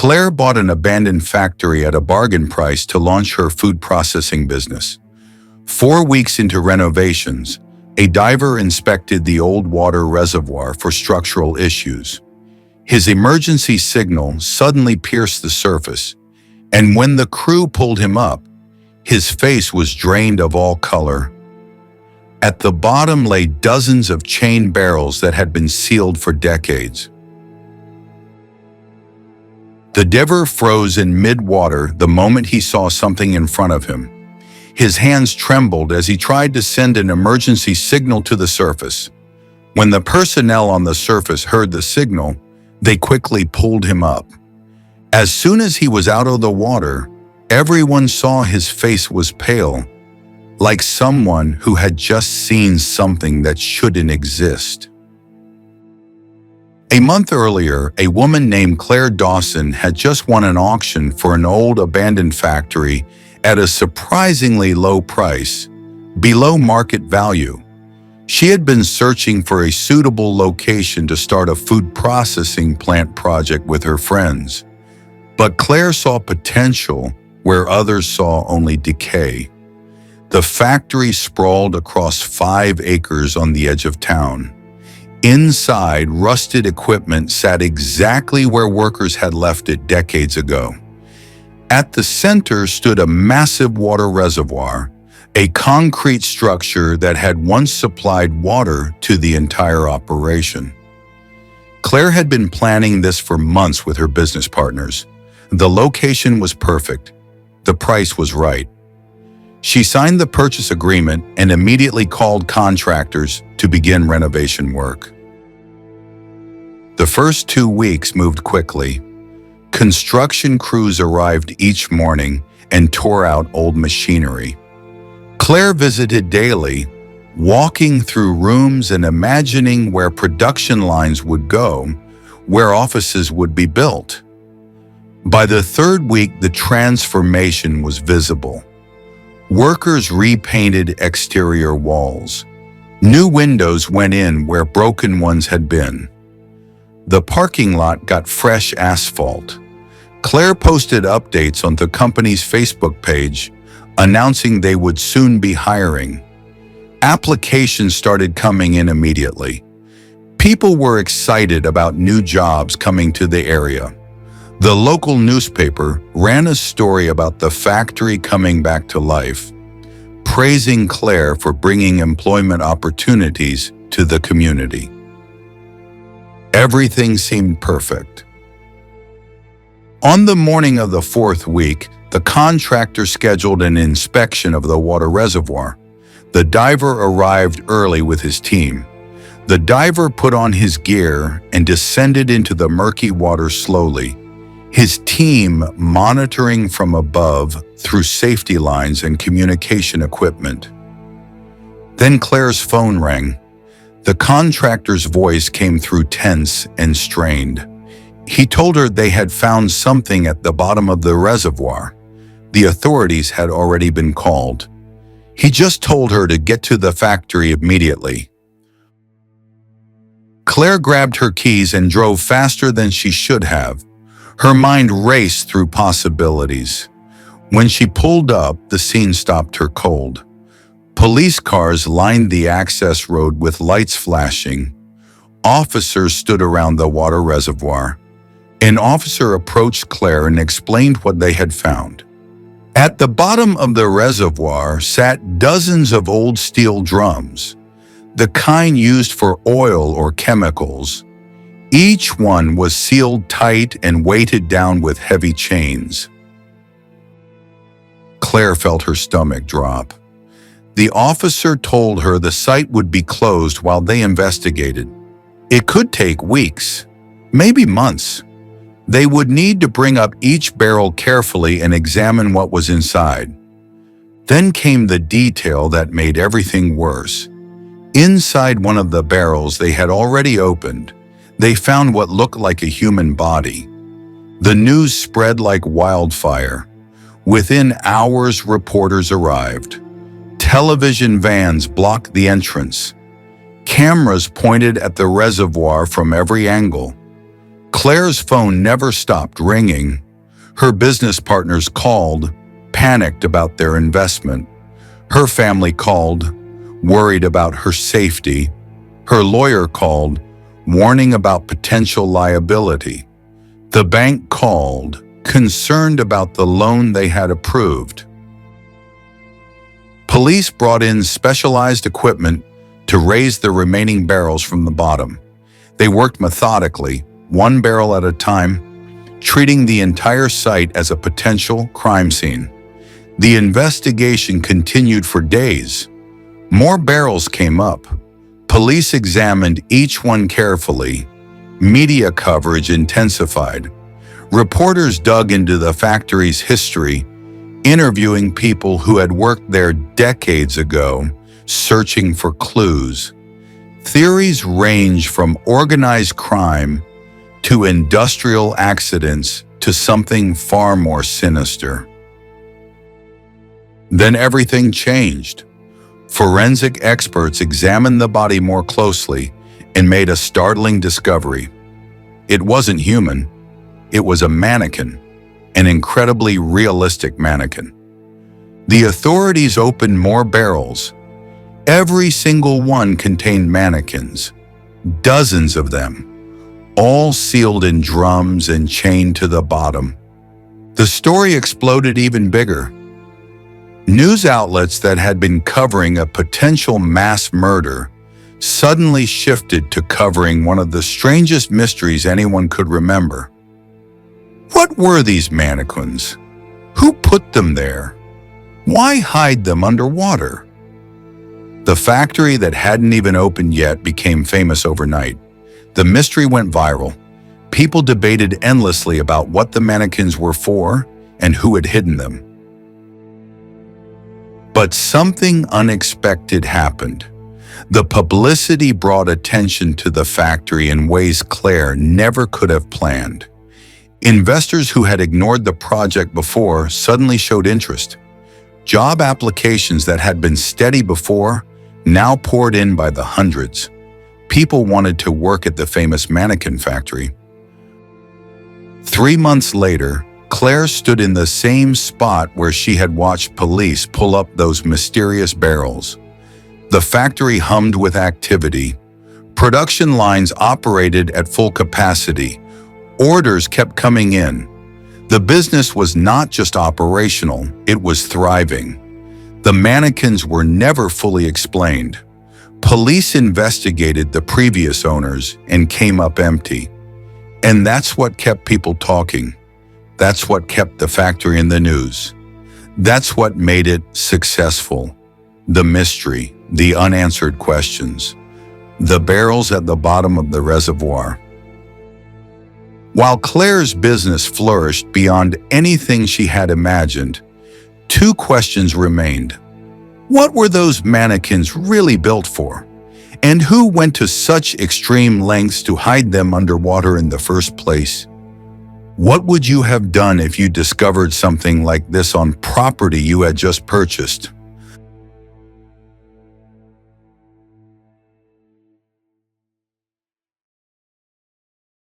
Claire bought an abandoned factory at a bargain price to launch her food processing business. 4 weeks into renovations, a diver inspected the old water reservoir for structural issues. His emergency signal suddenly pierced the surface, and when the crew pulled him up, his face was drained of all color. At the bottom lay dozens of chain barrels that had been sealed for decades. The diver froze in mid-water the moment he saw something in front of him. His hands trembled as he tried to send an emergency signal to the surface. When the personnel on the surface heard the signal, they quickly pulled him up. As soon as he was out of the water, everyone saw his face was pale, like someone who had just seen something that shouldn't exist. A month earlier, a woman named Claire Dawson had just won an auction for an old abandoned factory at a surprisingly low price, below market value. She had been searching for a suitable location to start a food processing plant project with her friends. But Claire saw potential where others saw only decay. The factory sprawled across 5 acres on the edge of town. Inside, rusted equipment sat exactly where workers had left it decades ago. At the center stood a massive water reservoir, a concrete structure that had once supplied water to the entire operation. Claire had been planning this for months with her business partners. The location was perfect. The price was right. She signed the purchase agreement and immediately called contractors to begin renovation work. The first 2 weeks moved quickly. Construction crews arrived each morning and tore out old machinery. Claire visited daily, walking through rooms and imagining where production lines would go, where offices would be built. By the 3rd week, the transformation was visible. Workers repainted exterior walls. New windows went in where broken ones had been. The parking lot got fresh asphalt. Claire posted updates on the company's Facebook page, announcing they would soon be hiring. Applications started coming in immediately. People were excited about new jobs coming to the area. The local newspaper ran a story about the factory coming back to life, praising Claire for bringing employment opportunities to the community. Everything seemed perfect. On the morning of the 4th week, the contractor scheduled an inspection of the water reservoir. The diver arrived early with his team. The diver put on his gear and descended into the murky water slowly, his team monitoring from above through safety lines and communication equipment. Then Claire's phone rang. The contractor's voice came through tense and strained. He told her they had found something at the bottom of the reservoir. The authorities had already been called. He just told her to get to the factory immediately. Claire grabbed her keys and drove faster than she should have. Her mind raced through possibilities. When she pulled up, the scene stopped her cold. Police cars lined the access road with lights flashing. Officers stood around the water reservoir. An officer approached Claire and explained what they had found. At the bottom of the reservoir sat dozens of old steel drums, the kind used for oil or chemicals. Each one was sealed tight and weighted down with heavy chains. Claire felt her stomach drop. The officer told her the site would be closed while they investigated. It could take weeks, maybe months. They would need to bring up each barrel carefully and examine what was inside. Then came the detail that made everything worse. Inside one of the barrels they had already opened, they found what looked like a human body. The news spread like wildfire. Within hours, reporters arrived. Television vans blocked the entrance. Cameras pointed at the reservoir from every angle. Claire's phone never stopped ringing. Her business partners called, panicked about their investment. Her family called, worried about her safety. Her lawyer called, warning about potential liability. The bank called, concerned about the loan they had approved. Police brought in specialized equipment to raise the remaining barrels from the bottom. They worked methodically, one barrel at a time, treating the entire site as a potential crime scene. The investigation continued for days. More barrels came up. Police examined each one carefully. Media coverage intensified. Reporters dug into the factory's history, interviewing people who had worked there decades ago, searching for clues. Theories range from organized crime to industrial accidents to something far more sinister. Then everything changed. Forensic experts examined the body more closely and made a startling discovery. It wasn't human. It was a mannequin, an incredibly realistic mannequin. The authorities opened more barrels. Every single one contained mannequins, dozens of them, all sealed in drums and chained to the bottom. The story exploded even bigger. News outlets that had been covering a potential mass murder suddenly shifted to covering one of the strangest mysteries anyone could remember. What were these mannequins? Who put them there? Why hide them underwater? The factory that hadn't even opened yet became famous overnight. The mystery went viral. People debated endlessly about what the mannequins were for and who had hidden them. But something unexpected happened. The publicity brought attention to the factory in ways Claire never could have planned. Investors who had ignored the project before suddenly showed interest. Job applications that had been steady before now poured in by the hundreds. People wanted to work at the famous mannequin factory. 3 months later, Claire stood in the same spot where she had watched police pull up those mysterious barrels. The factory hummed with activity. Production lines operated at full capacity. Orders kept coming in. The business was not just operational, it was thriving. The mannequins were never fully explained. Police investigated the previous owners and came up empty. And that's what kept people talking. That's what kept the factory in the news. That's what made it successful. The mystery, the unanswered questions, the barrels at the bottom of the reservoir. While Claire's business flourished beyond anything she had imagined, 2 questions remained. What were those mannequins really built for? And who went to such extreme lengths to hide them underwater in the first place? What would you have done if you discovered something like this on property you had just purchased?